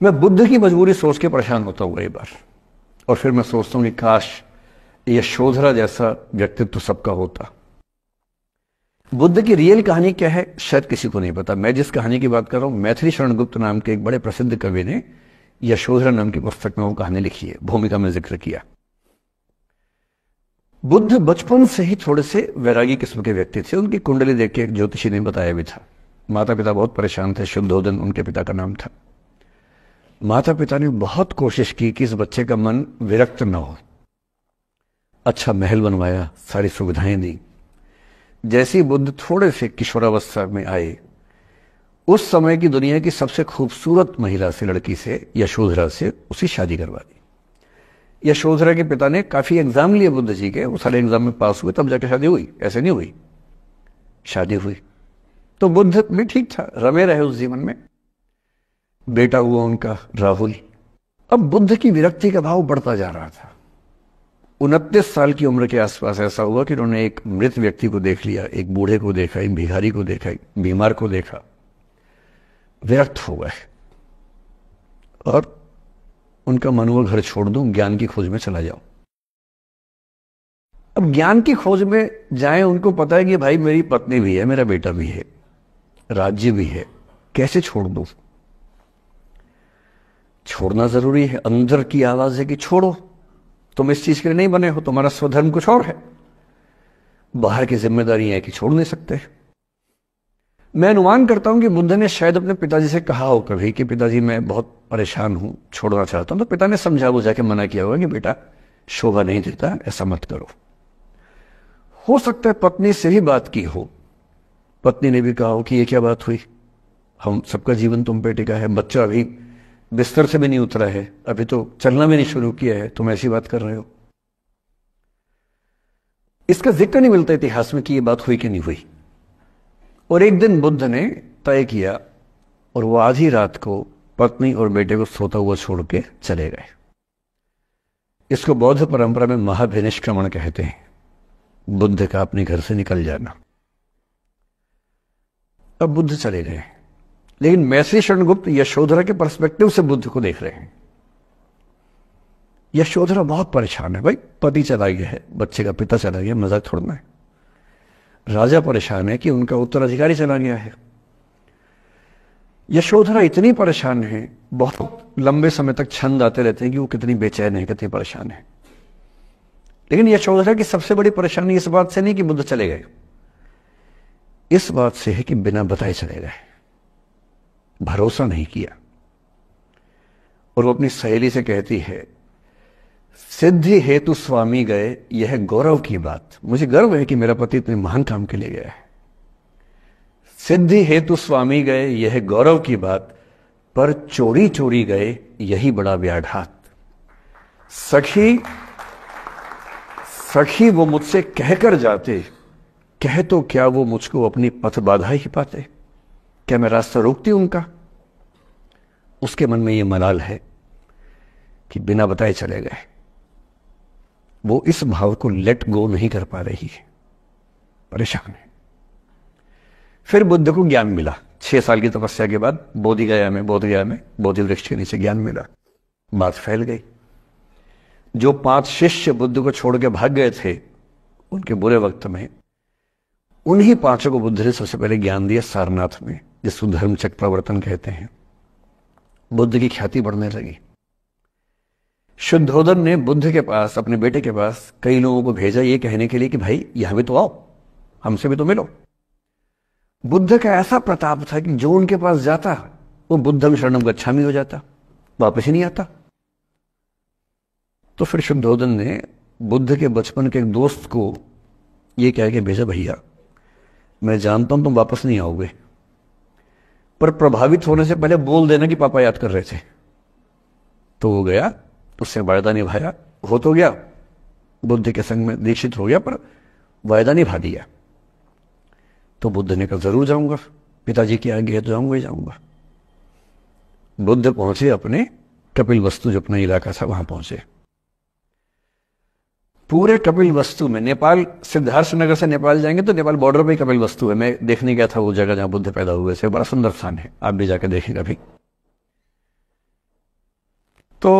मैं बुद्ध की मजबूरी सोच के परेशान होता हूँ कई बार, और फिर मैं सोचता हूँ कि काश यशोधरा जैसा व्यक्तित्व सबका होता। बुद्ध की रियल कहानी क्या है शायद किसी को नहीं पता। मैं जिस कहानी की बात कर रहा हूं, मैथिली शरण गुप्त नाम के एक बड़े प्रसिद्ध कवि ने यशोधरा नाम की पुस्तक में वो कहानी लिखी है, भूमिका में जिक्र किया। बुद्ध बचपन से ही थोड़े से वैरागी किस्म के व्यक्ति थे। उनकी कुंडली देख के एक ज्योतिषी ने बताया भी था। माता पिता बहुत परेशान थे, शुद्धोदन उनके पिता का नाम था। माता पिता ने बहुत कोशिश की कि इस बच्चे का मन विरक्त न हो। अच्छा महल बनवाया, सारी सुविधाएं दी। जैसे ही बुद्ध थोड़े से किशोरावस्था में आए, उस समय की दुनिया की सबसे खूबसूरत महिला से, लड़की से, यशोधरा से उसकी शादी करवा दी। यशोधरा के पिता ने काफी एग्जाम लिए बुद्ध जी के, वो सारे एग्जाम में पास हुए, तब जाके शादी हुई, ऐसे नहीं हुई। शादी हुई तो बुद्ध भी ठीक था, रमे रहे उस जीवन में। बेटा हुआ उनका राहुल। अब बुद्ध की विरक्ति का भाव बढ़ता जा रहा था। 29 साल की उम्र के आसपास ऐसा हुआ कि उन्होंने एक मृत व्यक्ति को देख लिया, एक बूढ़े को देखा, एक भिखारी को देखा, एक बीमार को देखा। विरक्त हो गए और उनका मन हुआ घर छोड़ दूं, ज्ञान की खोज में चला जाऊं। अब ज्ञान की खोज में जाएं, उनको पता है कि भाई मेरी पत्नी भी है, मेरा बेटा भी है, राज्य भी है, कैसे छोड़ दूं? छोड़ना जरूरी है। अंदर की आवाज है कि छोड़ो, तुम इस चीज के लिए नहीं बने हो, तुम्हारा स्वधर्म कुछ और है। बाहर की जिम्मेदारी है कि छोड़ नहीं सकते। मैं अनुमान करता हूं कि बुद्ध ने शायद अपने पिताजी से कहा हो कभी कि पिताजी मैं बहुत परेशान हूं, छोड़ना चाहता हूं। तो पिता ने समझा बुझा के मना किया होगा कि बेटा शोभा नहीं देता, ऐसा मत करो। हो सकता है पत्नी से भी बात की हो, पत्नी ने भी कहा हो कि ये क्या बात हुई, हम सबका जीवन तुम पे टिका है, बच्चा अभी बिस्तर से भी नहीं उतरा है, अभी तो चलना भी नहीं शुरू किया है, तुम ऐसी बात कर रहे हो। इसका जिक्र नहीं मिलता इतिहास में कि ये बात हुई कि नहीं हुई। और एक दिन बुद्ध ने तय किया और वो आधी रात को पत्नी और बेटे को सोता हुआ छोड़ के चले गए। इसको बौद्ध परंपरा में महाभिनिष्क्रमण कहते हैं, बुद्ध का अपने घर से निकल जाना। अब बुद्ध चले गए, लेकिन मैथिली शरण गुप्त यशोधरा के पर्सपेक्टिव से बुद्ध को देख रहे हैं। यशोधरा बहुत परेशान है, भाई पति चला गया है, बच्चे का पिता चला गया, मजाक छोड़ना है। राजा परेशान है कि उनका उत्तराधिकारी चला गया है। यशोधरा इतनी परेशान है, बहुत लंबे समय तक छंद आते रहते हैं कि वो कितनी बेचैन है, कितनी परेशान है। लेकिन यशोधरा की सबसे बड़ी परेशानी इस बात से नहीं कि बुद्ध चले गए, इस बात से है कि बिना बताए चले गए, भरोसा नहीं किया। और वो अपनी सहेली से कहती है, सिद्धि हेतु स्वामी गए, यह गौरव की बात। मुझे गर्व है कि मेरा पति इतने महान काम के लिए गया है। सिद्धि हेतु स्वामी गए, यह गौरव की बात, पर चोरी चोरी गए, यही बड़ा व्याघात। सखी सखी वो मुझसे कहकर जाते, कह तो क्या वो मुझको अपनी पथ बाधा ही पाते, क्या मैं रास्ता रोकती उनका? उसके मन में ये मलाल है कि बिना बताए चले गए। वो इस भाव को लेट गो नहीं कर पा रही है, परेशान है। फिर बुद्ध को ज्ञान मिला 6 साल की तपस्या के बाद, बोधगया में बोधि वृक्ष के नीचे ज्ञान मिला। बात फैल गई। जो 5 शिष्य बुद्ध को छोड़ के भाग गए थे उनके बुरे वक्त में, उन्हीं 5 को बुद्ध ने सबसे पहले ज्ञान दिया सारनाथ में, जिसको धर्मचक्र प्रवर्तन कहते हैं। बुद्ध की ख्याति बढ़ने लगी। शुद्धोदन ने बुद्ध के पास, अपने बेटे के पास कई लोगों को भेजा ये कहने के लिए कि भाई यहां भी तो आओ, हमसे भी तो मिलो। बुद्ध का ऐसा प्रताप था कि जो उनके पास जाता वो बुद्धम शरणम गच्छामि हो जाता, वापस ही नहीं आता। तो फिर शुद्धोदन ने बुद्ध के बचपन के एक दोस्त को ये कह के भेजा, भैया मैं जानता हूं तुम वापस नहीं आओगे, पर प्रभावित होने से पहले बोल देना कि पापा याद कर रहे थे। तो वो गया, उससे वायदा निभाया, हो तो गया, बुद्ध के संग में दीक्षित हो गया, पर वायदा निभा दिया। तो बुद्ध ने कहा जरूर जाऊंगा, पिताजी की आज्ञा है तो जाऊंगा ही जाऊंगा। बुद्ध पहुंचे अपने कपिलवस्तु, जो अपना इलाका था, वहां पहुंचे। पूरे कपिलवस्तु में, नेपाल सिद्धार्थनगर से नेपाल जाएंगे तो नेपाल बॉर्डर पे ही कपिलवस्तु है। मैं देखने गया था वो जगह जहां बुद्ध पैदा हुए थे, बड़ा सुंदर स्थान है, आप भी जाकर देखें कभी। तो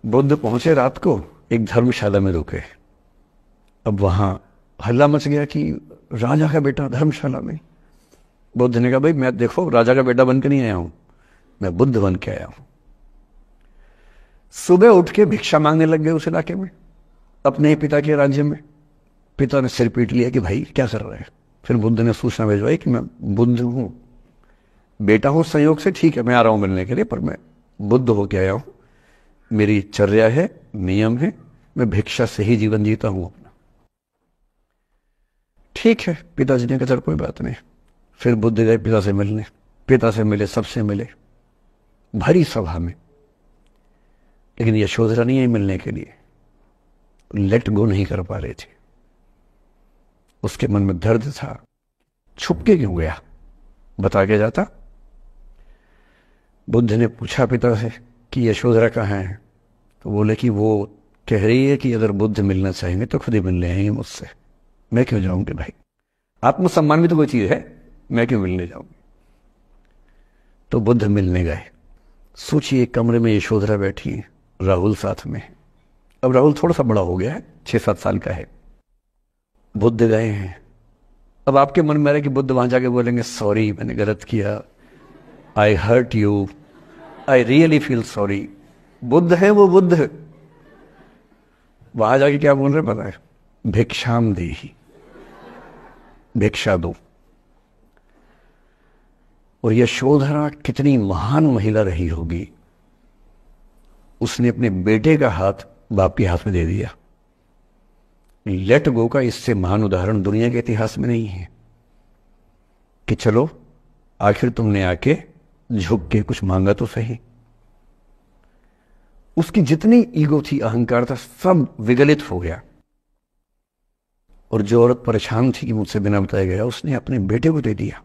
बुद्ध पहुंचे रात को, एक धर्मशाला में रुके। अब वहां हल्ला मच गया कि राजा का बेटा धर्मशाला में। बुद्ध ने कहा भाई मैं देखो राजा का बेटा बन के नहीं आया हूं, मैं बुद्ध बन के आया हूं। सुबह उठ के भिक्षा मांगने लग गए उस इलाके में, अपने पिता के राज्य में। पिता ने सिर पीट लिया कि भाई क्या कर रहे हैं। फिर बुद्ध ने सूचना भिजवाई कि मैं बुद्ध हूं, बेटा हूं संयोग से, ठीक है मैं आ रहा हूं मिलने के लिए, पर मैं बुद्ध होके आया हूं, मेरी चर्या है, नियम है, मैं भिक्षा से ही जीवन जीता हूं अपना। ठीक है, पिताजी ने कहा चल कोई बात नहीं। फिर बुद्ध गए पिता से मिलने, पिता से मिले, सबसे मिले, भरी सभा में। लेकिन यशोधरा नहीं आई मिलने के लिए, लेट गो नहीं कर पा रहे थे। उसके मन में दर्द था, छुप के क्यों गया, बता के जाता। बुद्ध ने पूछा पिता से कि यशोधरा कहाँ है, तो बोले कि वो कह रही है कि अगर बुद्ध मिलना चाहेंगे तो खुद ही मिलने आएंगे मुझसे, मैं क्यों जाऊंगी भाई, आत्मसम्मान भी तो कोई चीज है, मैं क्यों मिलने जाऊंगी। तो बुद्ध मिलने गए। सोचिए एक कमरे में यशोधरा बैठी है, राहुल साथ में है। अब राहुल थोड़ा सा बड़ा हो गया है, 6-7 साल का है। बुद्ध गए हैं। अब आपके मन में आ रहा है कि बुद्ध वहां जाके बोलेंगे सॉरी मैंने गलत किया, I hurt you, I really feel sorry. बुद्ध है वो बुद्ध, वहां जाके क्या बोल रहे पता है, भिक्षाम देहि, भिक्षा दो। और यशोधरा कितनी महान महिला रही होगी, उसने अपने बेटे का हाथ बाप के हाथ में दे दिया। लेट गो का इससे महान उदाहरण दुनिया के इतिहास में नहीं है कि चलो आखिर तुमने आके झुक के कुछ मांगा तो सही। उसकी जितनी ईगो थी, अहंकार था, सब विगलित हो गया। और जो औरत परेशान थी कि मुझसे बिना बताया गया, उसने अपने बेटे को दे दिया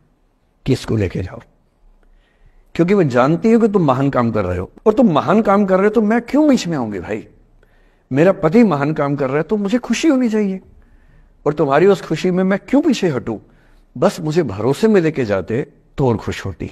कि इसको लेके जाओ, क्योंकि वो जानती है कि तुम महान काम कर रहे हो, और तुम महान काम कर रहे हो तो मैं क्यों बीच में आऊंगी भाई, मेरा पति महान काम कर रहा है तो मुझे खुशी होनी चाहिए, और तुम्हारी उस खुशी में मैं क्यों पीछे हटूं। बस मुझे भरोसे में लेके जाते तो और खुश होती।